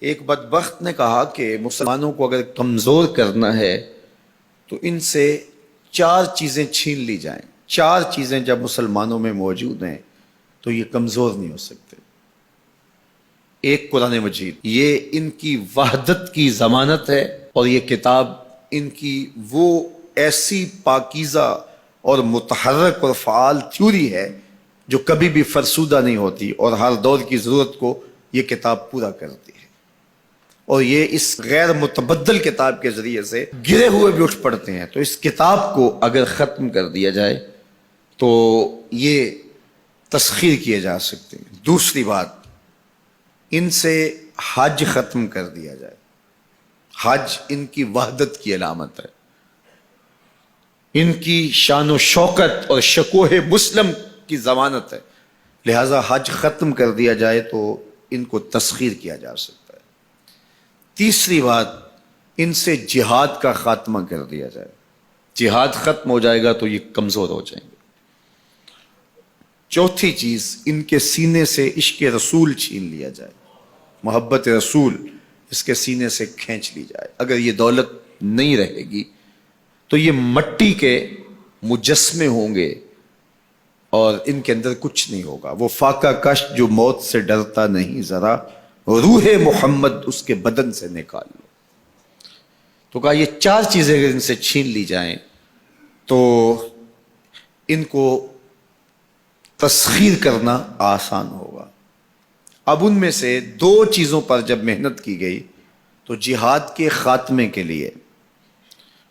ایک بدبخت نے کہا کہ مسلمانوں کو اگر کمزور کرنا ہے تو ان سے 4 چیزیں چھین لی جائیں. 4 چیزیں جب مسلمانوں میں موجود ہیں تو یہ کمزور نہیں ہو سکتے. ایک قرآن مجید، یہ ان کی وحدت کی ضمانت ہے، اور یہ کتاب ان کی وہ ایسی پاکیزہ اور متحرک اور فعال تھیوری ہے جو کبھی بھی فرسودہ نہیں ہوتی، اور ہر دور کی ضرورت کو یہ کتاب پورا کرتی ہے. اور یہ اس غیر متبدل کتاب کے ذریعے سے گرے ہوئے بھی اٹھ پڑتے ہیں. تو اس کتاب کو اگر ختم کر دیا جائے تو یہ تسخیر کیے جا سکتے ہیں. دوسری بات، ان سے حج ختم کر دیا جائے. حج ان کی وحدت کی علامت ہے، ان کی شان و شوکت اور شکوہ مسلم کی ضمانت ہے. لہذا حج ختم کر دیا جائے تو ان کو تسخیر کیا جا سکتا ہے. تیسری بات، ان سے جہاد کا خاتمہ کر دیا جائے. جہاد ختم ہو جائے گا تو یہ کمزور ہو جائیں گے. چوتھی چیز، ان کے سینے سے عشق رسول چھین لیا جائے. محبت رسول اس کے سینے سے کھینچ لی جائے. اگر یہ دولت نہیں رہے گی تو یہ مٹی کے مجسمے ہوں گے اور ان کے اندر کچھ نہیں ہوگا. وہ فاقہ کش جو موت سے ڈرتا نہیں ذرا، روح محمد اس کے بدن سے نکال لو. تو کہا یہ 4 چیزیں اگر ان سے چھین لی جائیں تو ان کو تسخیر کرنا آسان ہوگا. اب ان میں سے 2 چیزوں پر جب محنت کی گئی تو جہاد کے خاتمے کے لیے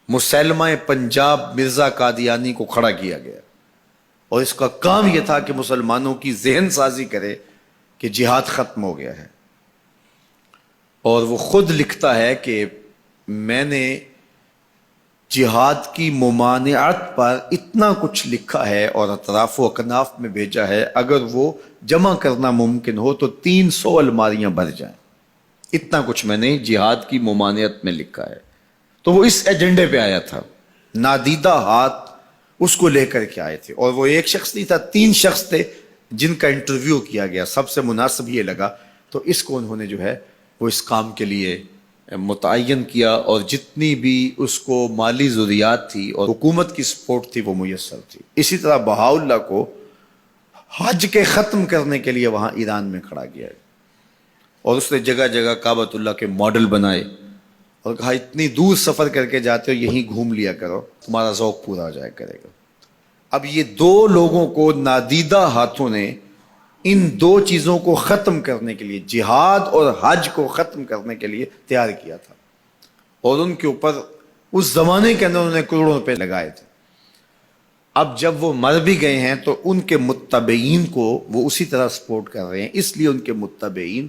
مسلمہ پنجاب مرزا قادیانی کو کھڑا کیا گیا، اور اس کا کام یہ تھا کہ مسلمانوں کی ذہن سازی کرے کہ جہاد ختم ہو گیا ہے. اور وہ خود لکھتا ہے کہ میں نے جہاد کی ممانعت پر اتنا کچھ لکھا ہے اور اطراف و اکناف میں بھیجا ہے، اگر وہ جمع کرنا ممکن ہو تو 300 الماریاں بھر جائیں. اتنا کچھ میں نے جہاد کی ممانعت میں لکھا ہے. تو وہ اس ایجنڈے پہ آیا تھا. نادیدہ ہاتھ اس کو لے کر کے آئے تھے، اور وہ ایک شخص نہیں تھا، 3 شخص تھے جن کا انٹرویو کیا گیا. سب سے مناسب یہ لگا تو اس کو انہوں نے جو ہے وہ اس کام کے لیے متعین کیا، اور جتنی بھی اس کو مالی ضروریات تھی اور حکومت کی سپورٹ تھی وہ میسر تھی. اسی طرح بہاؤاللہ کو حج کے ختم کرنے کے لیے وہاں ایران میں کھڑا کیا، اور اس نے جگہ جگہ کعبۃ اللہ کے ماڈل بنائے اور کہا اتنی دور سفر کر کے جاتے ہو، یہیں گھوم لیا کرو، تمہارا ذوق پورا ہو جائے کرے گا. اب یہ 2 لوگوں کو نادیدہ ہاتھوں نے ان 2 چیزوں کو ختم کرنے کے لیے، جہاد اور حج کو ختم کرنے کے لیے تیار کیا تھا، اور ان کے اوپر اس زمانے کے اندر انہوں نے کروڑوں روپے لگائے تھے. اب جب وہ مر بھی گئے ہیں تو ان کے متبعین کو وہ اسی طرح سپورٹ کر رہے ہیں، اس لیے ان کے متبعین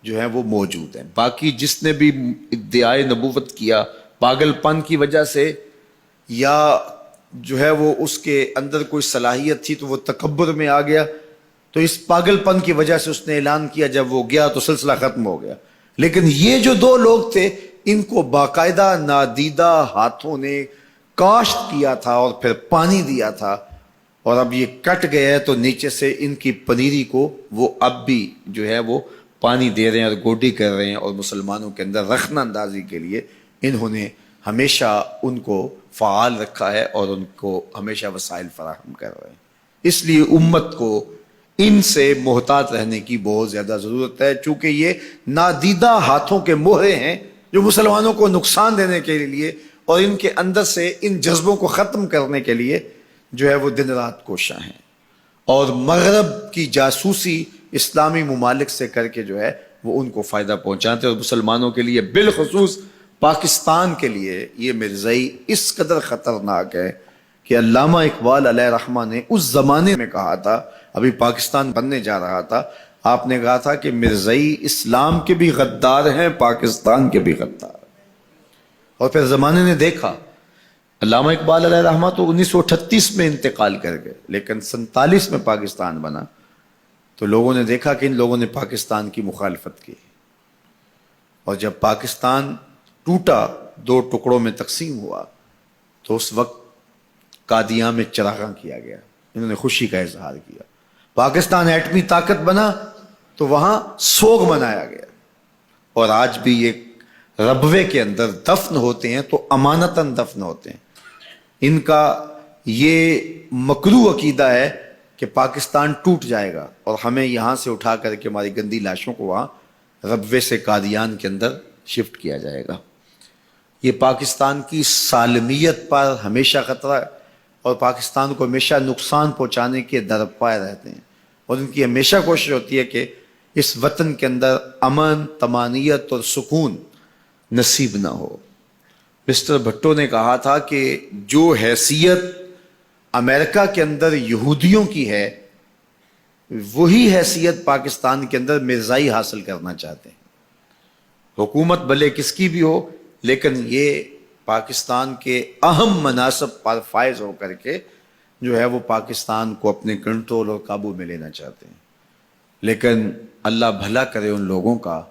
جو ہیں وہ موجود ہیں. باقی جس نے بھی ادعائے نبوت کیا پاگل پن کی وجہ سے، یا جو ہے وہ اس کے اندر کوئی صلاحیت تھی تو وہ تکبر میں آ گیا، تو اس پاگل پن کی وجہ سے اس نے اعلان کیا، جب وہ گیا تو سلسلہ ختم ہو گیا. لیکن یہ جو 2 لوگ تھے ان کو باقاعدہ نادیدہ ہاتھوں نے کاشت کیا تھا اور پھر پانی دیا تھا، اور اب یہ کٹ گیا ہے تو نیچے سے ان کی پنیری کو وہ اب بھی جو ہے وہ پانی دے رہے ہیں اور گوڈی کر رہے ہیں، اور مسلمانوں کے اندر رخنہ اندازی کے لیے انہوں نے ہمیشہ ان کو فعال رکھا ہے اور ان کو ہمیشہ وسائل فراہم کر رہے ہیں. اس لیے امت کو ان سے محتاط رہنے کی بہت زیادہ ضرورت ہے، چونکہ یہ نادیدہ ہاتھوں کے مہرے ہیں جو مسلمانوں کو نقصان دینے کے لیے اور ان کے اندر سے ان جذبوں کو ختم کرنے کے لیے جو ہے وہ دن رات کوشاں ہیں، اور مغرب کی جاسوسی اسلامی ممالک سے کر کے جو ہے وہ ان کو فائدہ پہنچاتے ہیں. اور مسلمانوں کے لیے بالخصوص پاکستان کے لیے یہ مرزائی اس قدر خطرناک ہے کہ علامہ اقبال علیہ رحمہ نے اس زمانے میں کہا تھا، ابھی پاکستان بننے جا رہا تھا، آپ نے کہا تھا کہ مرزائی اسلام کے بھی غدار ہیں، پاکستان کے بھی غدار. اور پھر زمانے نے دیکھا، علامہ اقبال علیہ رحمہ تو 1938 میں انتقال کر گئے، لیکن 47 میں پاکستان بنا تو لوگوں نے دیکھا کہ ان لوگوں نے پاکستان کی مخالفت کی، اور جب پاکستان ٹوٹا، 2 ٹکڑوں میں تقسیم ہوا، تو اس وقت قادیاں میں چراغاں کیا گیا، انہوں نے خوشی کا اظہار کیا. پاکستان ایٹمی طاقت بنا تو وہاں سوگ منایا گیا، اور آج بھی یہ ربوے کے اندر دفن ہوتے ہیں تو امانتاً دفن ہوتے ہیں. ان کا یہ مکروہ عقیدہ ہے کہ پاکستان ٹوٹ جائے گا اور ہمیں یہاں سے اٹھا کر کے ہماری گندی لاشوں کو وہاں ربوے سے قادیان کے اندر شفٹ کیا جائے گا. یہ پاکستان کی سالمیت پر ہمیشہ خطرہ ہے اور پاکستان کو ہمیشہ نقصان پہنچانے کے درپائے رہتے ہیں اور ان کی ہمیشہ کوشش ہوتی ہے کہ اس وطن کے اندر امن، طمانینت اور سکون نصیب نہ ہو. مسٹر بھٹو نے کہا تھا کہ جو حیثیت امریکہ کے اندر یہودیوں کی ہے وہی حیثیت پاکستان کے اندر مرزائی حاصل کرنا چاہتے ہیں. حکومت بھلے کس کی بھی ہو لیکن یہ پاکستان کے اہم مناصب پر فائز ہو کر کے جو ہے وہ پاکستان کو اپنے کنٹرول اور قابو میں لینا چاہتے ہیں. لیکن اللہ بھلا کرے ان لوگوں کا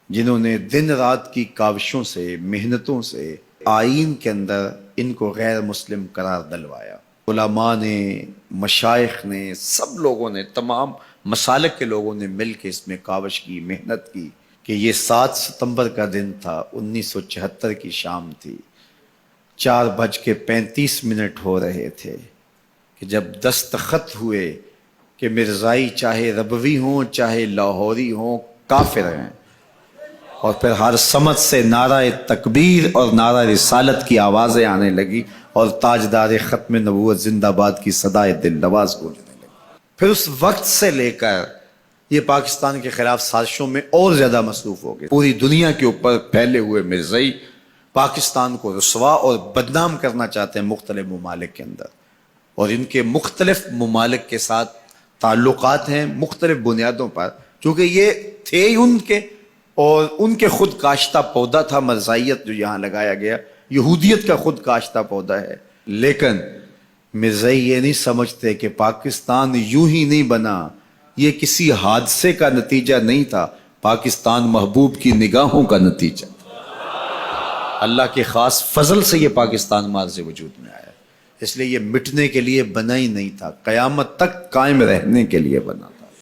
جنہوں نے دن رات کی کاوشوں سے، محنتوں سے آئین کے اندر ان کو غیر مسلم قرار دلوایا. علماء نے، مشائخ نے، سب لوگوں نے، تمام مسالک کے لوگوں نے مل کے اس میں کاوش کی، محنت کی کہ یہ 7 ستمبر کا دن تھا، 1974 کی شام تھی، 4:35 ہو رہے تھے کہ جب دستخط ہوئے کہ مرزائی چاہے ربوی ہوں چاہے لاہوری ہوں کافر ہیں، اور پھر ہر سمت سے نعرہ تکبیر اور نعرہ رسالت کی آوازیں آنے لگی اور تاجدار ختم نبوت زندہ باد کی صدائے دل نواز گونجنے لگی. پھر اس وقت سے لے کر یہ پاکستان کے خلاف سازشوں میں اور زیادہ مصروف ہو گئے. پوری دنیا کے اوپر پھیلے ہوئے مرزائی پاکستان کو رسوا اور بدنام کرنا چاہتے ہیں مختلف ممالک کے اندر، اور ان کے مختلف ممالک کے ساتھ تعلقات ہیں مختلف بنیادوں پر، کیونکہ یہ تھے ان کے اور ان کے خود کاشتہ پودا تھا مرزائیت جو یہاں لگایا گیا، یہودیت کا خود کاشتہ پودا ہے. لیکن مرزائی یہ نہیں سمجھتے کہ پاکستان یوں ہی نہیں بنا، یہ کسی حادثے کا نتیجہ نہیں تھا، پاکستان محبوب کی نگاہوں کا نتیجہ. اللہ کے خاص فضل سے یہ پاکستان ماض وجود میں آیا، اس لیے یہ مٹنے کے لیے بنا ہی نہیں تھا، قیامت تک قائم رہنے کے لیے بنا.